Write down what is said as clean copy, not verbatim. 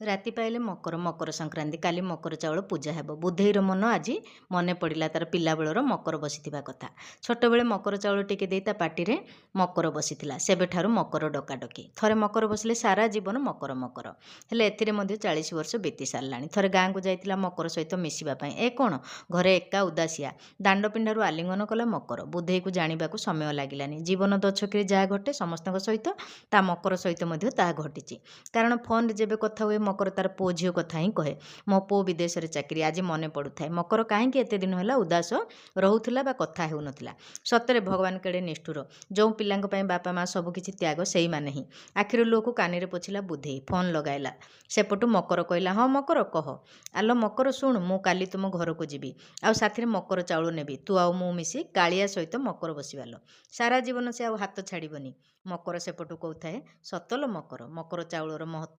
ରାତି ପାଇଲେ ମକର ସଂକ୍ରାନ୍ତି କାଲି ମକର ଚାଉଳ ପୂଜା ହେବ। ବୁଧେଇର ମନ ଆଜି ମନେ ପଡ଼ିଲା ତାର ପିଲାବେଳର ମକର ବସିଥିବା କଥା। ଛୋଟବେଳେ ମକର ଚାଉଳ ଟିକେ ଦେଇ ତା ପାଟିରେ ମକର ବସିଥିଲା। ସେବେଠାରୁ ମକର ଡକାଡକି। ଥରେ ମକର ବସିଲେ ସାରା ଜୀବନ ମକର ମକର। ହେଲେ ଏଥିରେ ମଧ୍ୟ 40 ବର୍ଷ ବିତି ସାରିଲାଣି। ଥରେ ଗାଁକୁ ଯାଇଥିଲା ମକର ସହିତ ମିଶିବା ପାଇଁ। ଏ କ'ଣ? ଘରେ ଏକା ଉଦାସିଆ। ଦାଣ୍ଡ ପିଣ୍ଡାରୁ ଆଲିଙ୍ଗନ କଲା ମକର। ବୁଧେଇକୁ ଜାଣିବାକୁ ସମୟ ଲାଗିଲାନି। ଜୀବନ ଦୋଛକିରେ ଯାହା ଘଟେ ସମସ୍ତଙ୍କ ସହିତ, ତା ମକର ସହିତ ମଧ୍ୟ ତାହା ଘଟିଛି। କାରଣ ଫୋନରେ ଯେବେ କଥା ହୁଏ ମକର ତାର ପୁଅ ଝିଅ କଥା ହିଁ କହେ। ମୋ ପୁଅ ବିଦେଶରେ ଚାକିରି, ଆଜି ମନେ ପଡ଼ୁଥାଏ। ମକର କାହିଁକି ଏତେ ଦିନ ହେଲା ଉଦାସ ରହୁଥିଲା ବା କଥା ହେଉନଥିଲା। ସତରେ ଭଗବାନ କେଡ଼େ ନିଷ୍ଠୁର। ଯେଉଁ ପିଲାଙ୍କ ପାଇଁ ବାପା ମା ସବୁକିଛି ତ୍ୟାଗ ସେଇମାନେ ହିଁ। ଆଖିର ଲୁହକୁ କାନିରେ ପୋଛିଲା ବୁଧେଇ। ଫୋନ୍ ଲଗାଇଲା। ସେପଟୁ ମକର କହିଲା, ହଁ ମକର କହ। ଆଲୋ ମକର ଶୁଣ, ମୁଁ କାଲି ତୁମ ଘରକୁ ଯିବି। ଆଉ ସାଥିରେ ମକର ଚାଉଳ ନେବି। ତୁ ଆଉ ମୁଁ ମିଶି କାଳିଆ ସହିତ ମକର ବସିବା ଲୋ। ସାରା ଜୀବନ ସେ ଆଉ ହାତ ଛାଡ଼ିବନି। ମକର ସେପଟୁ କହୁଥାଏ, ସତଲୋ ମକର, ମକର ଚାଉଳର ମହତ୍ଵ